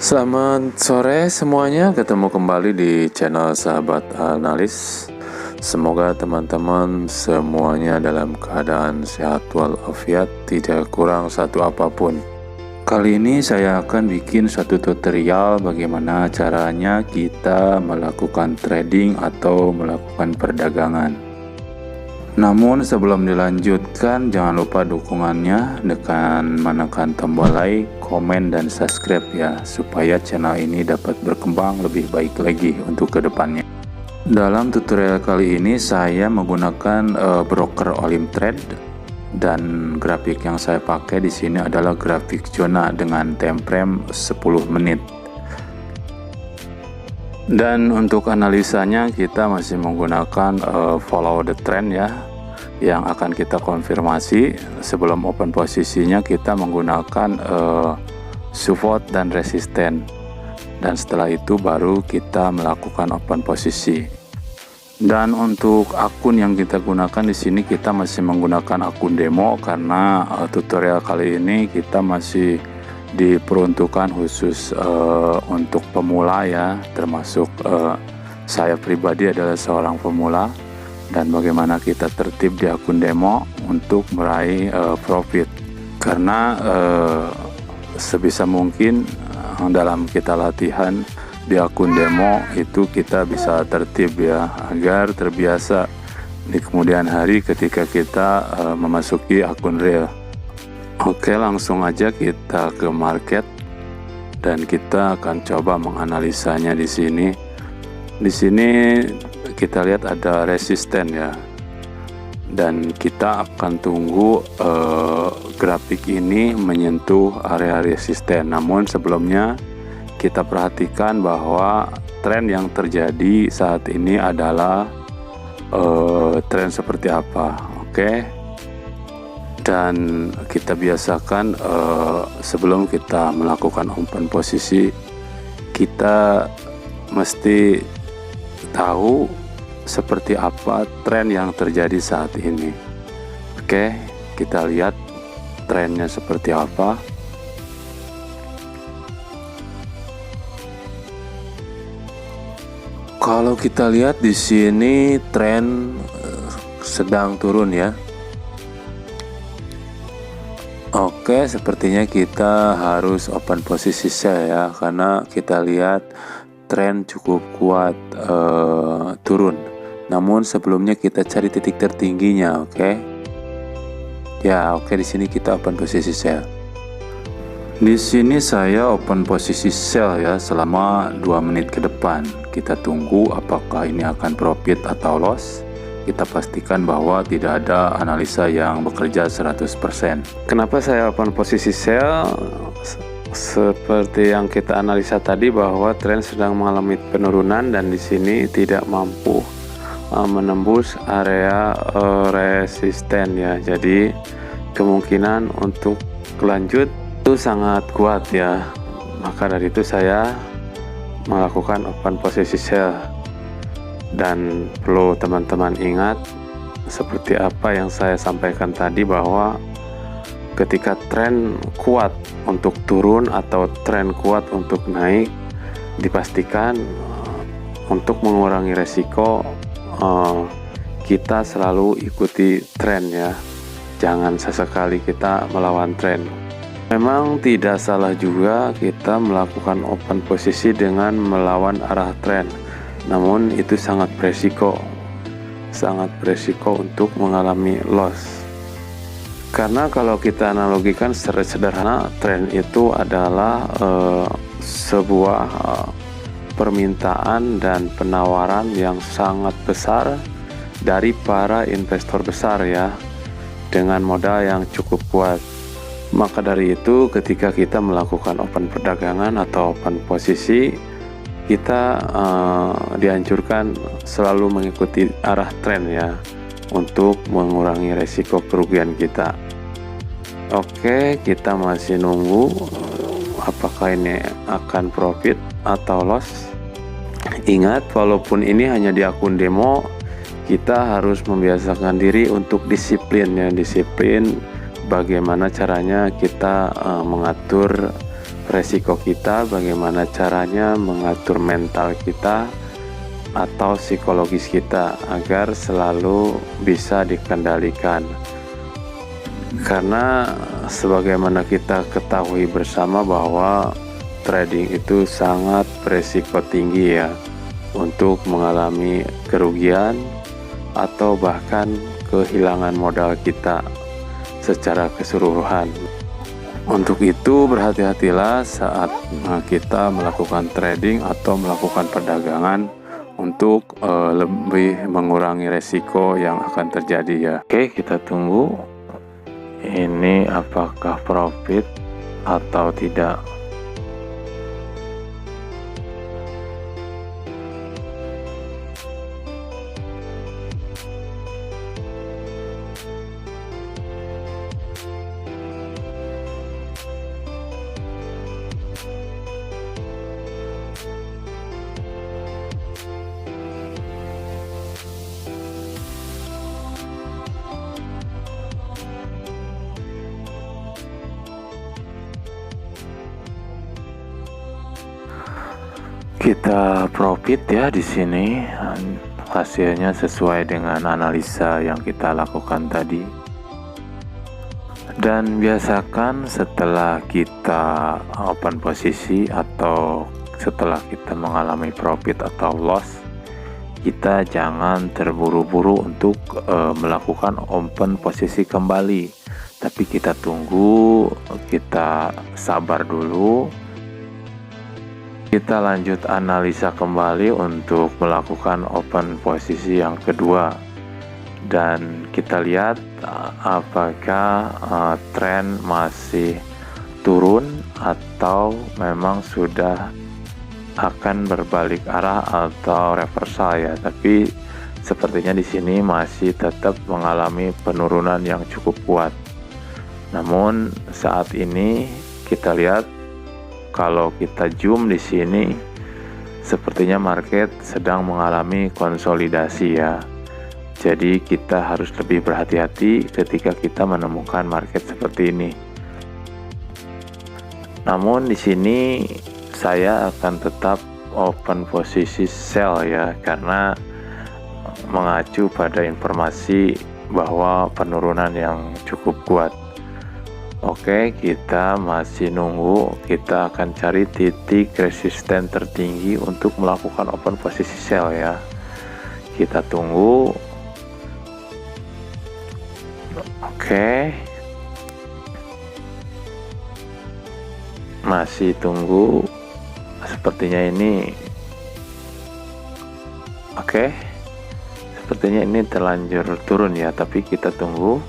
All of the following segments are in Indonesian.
Selamat sore semuanya, ketemu kembali di channel Sahabat Analis. Semoga teman-teman semuanya dalam keadaan sehat walafiat, tidak kurang satu apapun. Kali ini saya akan bikin satu tutorial bagaimana caranya kita melakukan trading atau melakukan perdagangan. Namun sebelum dilanjutkan, jangan lupa dukungannya dengan menekan tombol like, komen, dan subscribe ya, supaya channel ini dapat berkembang lebih baik lagi untuk kedepannya. Dalam tutorial kali ini saya menggunakan broker Olim Trade, dan grafik yang saya pakai di sini adalah grafik zona dengan time frame 10 menit. Dan untuk analisanya kita masih menggunakan follow the trend ya, yang akan kita konfirmasi. Sebelum open posisinya kita menggunakan support dan resisten, dan setelah itu baru kita melakukan open posisi. Dan untuk akun yang kita gunakan di sini kita masih menggunakan akun demo, karena tutorial kali ini kita masih diperuntukkan khusus untuk pemula ya, termasuk saya pribadi adalah seorang pemula, dan bagaimana kita tertib di akun demo untuk meraih profit. Karena sebisa mungkin dalam kita latihan di akun demo itu kita bisa tertib ya, agar terbiasa di kemudian hari ketika kita memasuki akun real. Oke, langsung aja kita ke market dan kita akan coba menganalisanya di sini. Di sini kita lihat ada resisten ya, dan kita akan tunggu grafik ini menyentuh area resisten. Namun sebelumnya kita perhatikan bahwa tren yang terjadi saat ini adalah tren seperti apa. Oke. Dan kita biasakan sebelum kita melakukan open posisi, kita mesti tahu seperti apa tren yang terjadi saat ini. Oke, kita lihat trennya seperti apa. Kalau kita lihat di sini tren sedang turun ya. Oke, sepertinya kita harus open posisi sell ya, karena kita lihat tren cukup kuat turun. Namun sebelumnya kita cari titik tertingginya, oke? Ya, oke, di sini kita open posisi sell. Di sini saya open posisi sell ya selama 2 menit ke depan. Kita tunggu apakah ini akan profit atau loss. Kita pastikan bahwa tidak ada analisa yang bekerja 100%. Kenapa saya open posisi sell? Seperti yang kita analisa tadi bahwa tren sedang mengalami penurunan dan di sini tidak mampu menembus area resisten ya. Jadi kemungkinan untuk lanjut itu sangat kuat ya. Maka dari itu saya melakukan open posisi sell. Dan perlu teman-teman ingat seperti apa yang saya sampaikan tadi, bahwa ketika tren kuat untuk turun atau tren kuat untuk naik, dipastikan untuk mengurangi resiko kita selalu ikuti tren ya, jangan sesekali kita melawan tren. Memang tidak salah juga kita melakukan open posisi dengan melawan arah tren, namun itu sangat beresiko untuk mengalami loss. Karena kalau kita analogikan secara sederhana, tren itu adalah sebuah permintaan dan penawaran yang sangat besar dari para investor besar ya, dengan modal yang cukup kuat. Maka dari itu ketika kita melakukan open perdagangan atau open posisi, kita dianjurkan selalu mengikuti arah tren ya, untuk mengurangi resiko kerugian kita. Oke, kita masih nunggu apakah ini akan profit atau loss. Ingat, walaupun ini hanya di akun demo, kita harus membiasakan diri untuk disiplin ya, disiplin bagaimana caranya kita mengatur resiko kita, bagaimana caranya mengatur mental kita atau psikologis kita agar selalu bisa dikendalikan. Karena sebagaimana kita ketahui bersama bahwa trading itu sangat beresiko tinggi ya untuk mengalami kerugian atau bahkan kehilangan modal kita secara keseluruhan. Untuk itu berhati-hatilah saat kita melakukan trading atau melakukan perdagangan untuk lebih mengurangi resiko yang akan terjadi ya. Oke, kita tunggu ini apakah profit atau tidak. Kita profit ya di sini, hasilnya sesuai dengan analisa yang kita lakukan tadi. Dan biasakan setelah kita open posisi atau setelah kita mengalami profit atau loss, kita jangan terburu-buru untuk melakukan open posisi kembali, tapi kita tunggu, kita sabar dulu. Kita lanjut analisa kembali untuk melakukan open posisi yang kedua, dan kita lihat apakah tren masih turun atau memang sudah akan berbalik arah atau reversal ya. Tapi sepertinya di sini masih tetap mengalami penurunan yang cukup kuat. Namun saat ini kita lihat, kalau kita zoom di sini, sepertinya market sedang mengalami konsolidasi ya. Jadi kita harus lebih berhati-hati ketika kita menemukan market seperti ini. Namun di sini saya akan tetap open posisi sell ya, karena mengacu pada informasi bahwa penurunan yang cukup kuat. Oke, kita masih nunggu, kita akan cari titik resisten tertinggi untuk melakukan open posisi sell ya. Kita tunggu. Oke, masih tunggu, sepertinya ini sepertinya ini terlanjur turun ya, tapi kita tunggu.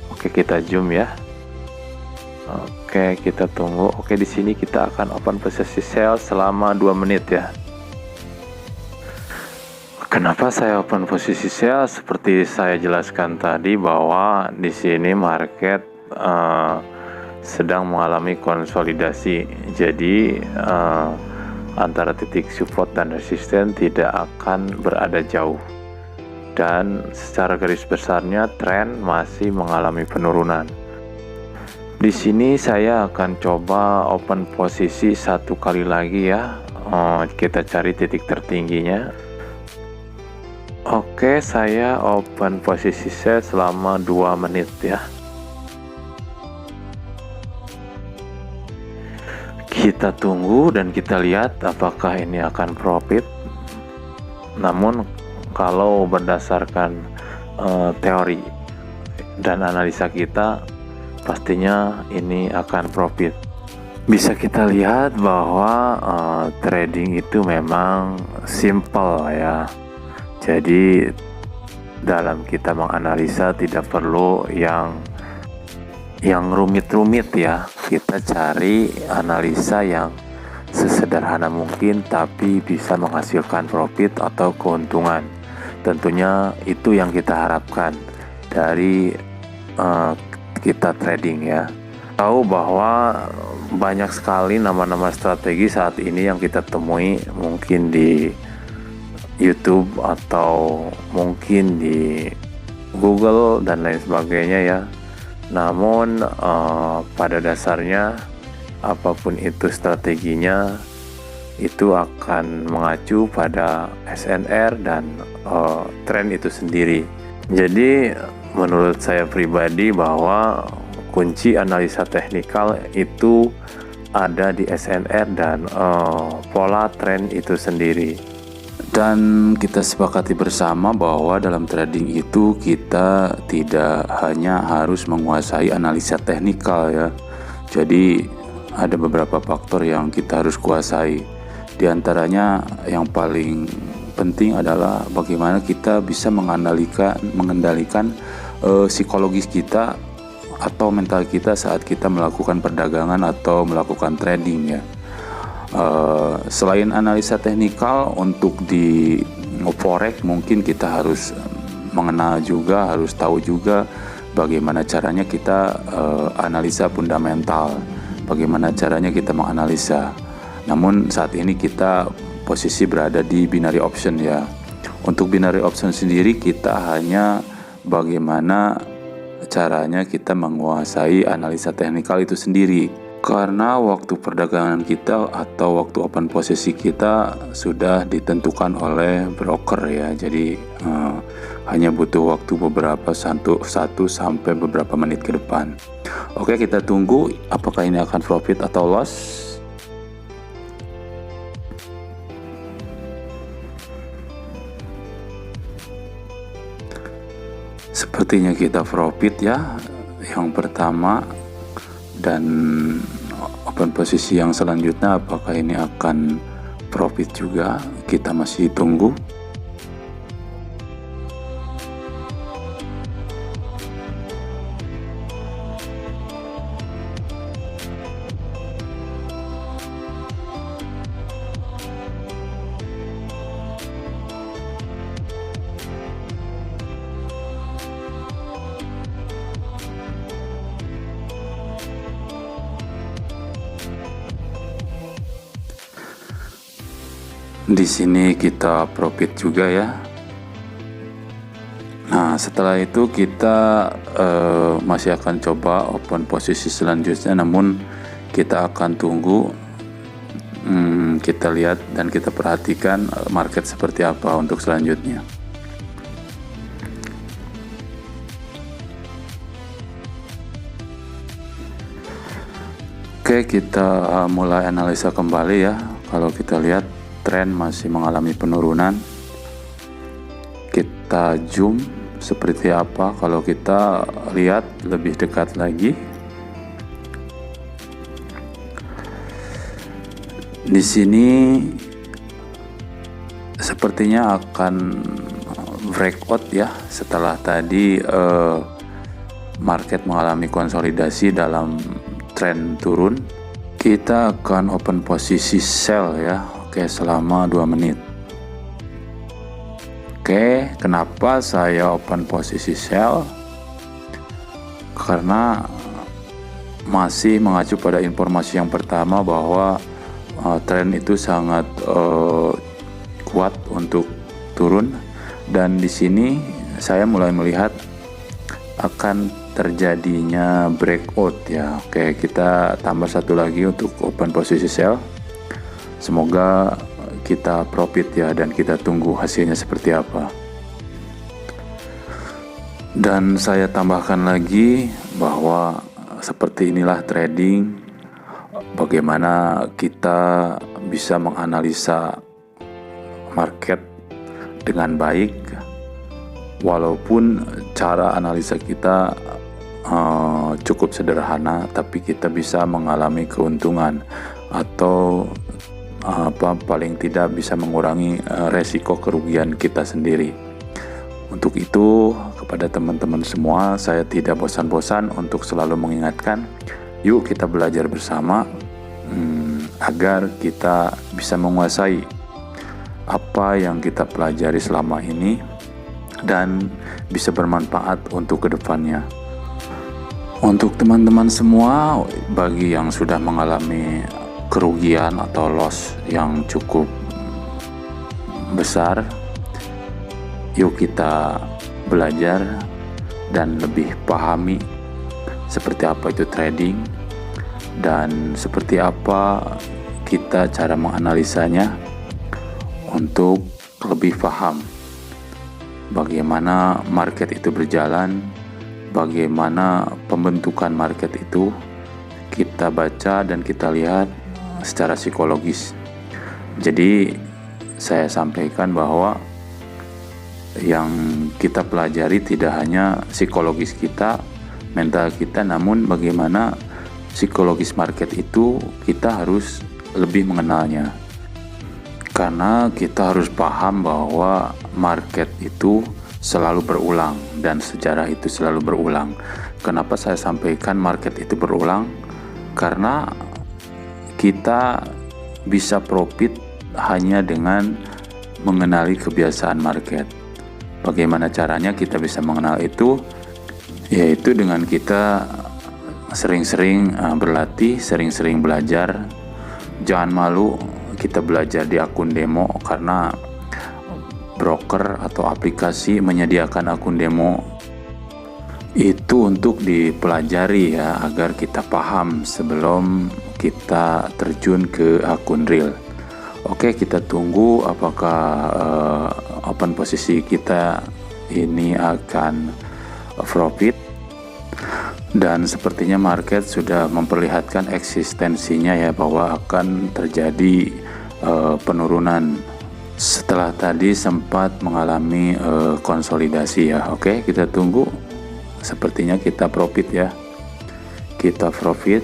Oke, kita zoom ya. Oke, kita tunggu. Oke, di sini kita akan open posisi sell selama 2 menit ya. Kenapa saya open posisi sell? Seperti saya jelaskan tadi bahwa di sini market sedang mengalami konsolidasi. Jadi antara titik support dan resisten tidak akan berada jauh. Dan secara garis besarnya tren masih mengalami penurunan. Di sini saya akan coba open posisi 1 kali lagi ya. Kita cari titik tertingginya. Oke, saya open posisi sell selama 2 menit ya. Kita tunggu dan kita lihat apakah ini akan profit. Namun kalau berdasarkan teori dan analisa kita, pastinya ini akan profit. Bisa kita lihat bahwa trading itu memang simple ya. Jadi dalam kita menganalisa tidak perlu yang rumit-rumit ya. Kita cari analisa yang sesederhana mungkin tapi bisa menghasilkan profit atau keuntungan. Tentunya itu yang kita harapkan dari kita trading ya. Tahu bahwa banyak sekali nama-nama strategi saat ini yang kita temui, mungkin di YouTube atau mungkin di Google dan lain sebagainya ya. Namun pada dasarnya apapun itu strateginya, itu akan mengacu pada SNR dan tren itu sendiri. Jadi menurut saya pribadi bahwa kunci analisa teknikal itu ada di SNR dan pola tren itu sendiri. Dan kita sepakati bersama bahwa dalam trading itu kita tidak hanya harus menguasai analisa teknikal ya. Jadi ada beberapa faktor yang kita harus kuasai. Di antaranya yang paling penting adalah bagaimana kita bisa mengendalikan psikologis kita atau mental kita saat kita melakukan perdagangan atau melakukan trading ya. Selain analisa teknikal, untuk di forex mungkin kita harus mengenal juga, harus tahu juga bagaimana caranya kita analisa fundamental, bagaimana caranya kita menganalisa. Namun saat ini kita posisi berada di binary option ya. Untuk binary option sendiri kita hanya bagaimana caranya kita menguasai analisa teknikal itu sendiri. Karena waktu perdagangan kita atau waktu open posisi kita sudah ditentukan oleh broker ya. Jadi hanya butuh waktu beberapa 1 sampai beberapa menit ke depan. Oke, kita tunggu apakah ini akan profit atau loss. Sepertinya kita profit ya yang pertama, dan open posisi yang selanjutnya apakah ini akan profit juga, kita masih tunggu. Di sini kita profit juga ya. Nah, setelah itu kita masih akan coba open posisi selanjutnya, namun kita akan tunggu. Kita lihat dan kita perhatikan market seperti apa untuk selanjutnya. Oke, kita mulai analisa kembali ya. Kalau kita lihat tren masih mengalami penurunan. Kita zoom seperti apa kalau kita lihat lebih dekat lagi. Di sini sepertinya akan breakout ya, setelah tadi market mengalami konsolidasi dalam tren turun. Kita akan open posisi sell ya. Oke, selama 2 menit. Oke, kenapa saya open posisi sell? Karena masih mengacu pada informasi yang pertama bahwa tren itu sangat kuat untuk turun, dan di sini saya mulai melihat akan terjadinya breakout ya. Oke, kita tambah satu lagi untuk open posisi sell. Semoga kita profit ya, dan kita tunggu hasilnya seperti apa. Dan saya tambahkan lagi bahwa seperti inilah trading, bagaimana kita bisa menganalisa market dengan baik, walaupun cara analisa kita cukup sederhana, tapi kita bisa mengalami keuntungan atau paling tidak bisa mengurangi resiko kerugian kita sendiri. Untuk itu, kepada teman-teman semua, saya tidak bosan-bosan untuk selalu mengingatkan, yuk kita belajar bersama agar kita bisa menguasai apa yang kita pelajari selama ini dan bisa bermanfaat untuk kedepannya. Untuk teman-teman semua, bagi yang sudah mengalami kerugian atau loss yang cukup besar, yuk kita belajar dan lebih pahami seperti apa itu trading, dan seperti apa kita cara menganalisanya untuk lebih paham bagaimana market itu berjalan, bagaimana pembentukan market itu kita baca dan kita lihat secara psikologis. Jadi saya sampaikan bahwa yang kita pelajari tidak hanya psikologis kita, mental kita, namun bagaimana psikologis market itu kita harus lebih mengenalnya. Karena kita harus paham bahwa market itu selalu berulang dan sejarah itu selalu berulang. Kenapa saya sampaikan market itu berulang? Karena kita bisa profit hanya dengan mengenali kebiasaan market. Bagaimana caranya kita bisa mengenal itu? Yaitu dengan kita sering-sering berlatih, sering-sering belajar. Jangan malu kita belajar di akun demo, karena broker atau aplikasi menyediakan akun demo itu untuk dipelajari ya, agar kita paham sebelum kita terjun ke akun real. Oke, kita tunggu apakah open posisi kita ini akan profit, dan sepertinya market sudah memperlihatkan eksistensinya ya, bahwa akan terjadi penurunan setelah tadi sempat mengalami konsolidasi ya. Oke, kita tunggu, sepertinya kita profit ya, kita profit.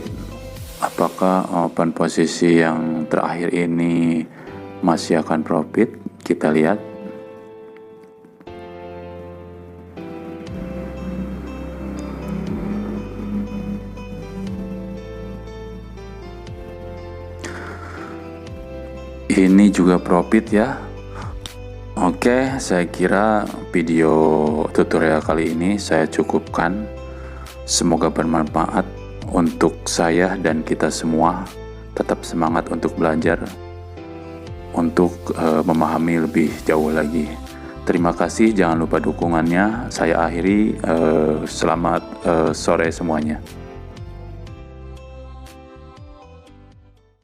Apakah open posisi yang terakhir ini masih akan profit? Kita lihat. Ini juga profit ya. Oke, saya kira video tutorial kali ini saya cukupkan. Semoga bermanfaat untuk saya dan kita semua. Tetap semangat untuk belajar, untuk memahami lebih jauh lagi. Terima kasih, jangan lupa dukungannya. Saya akhiri, selamat sore semuanya.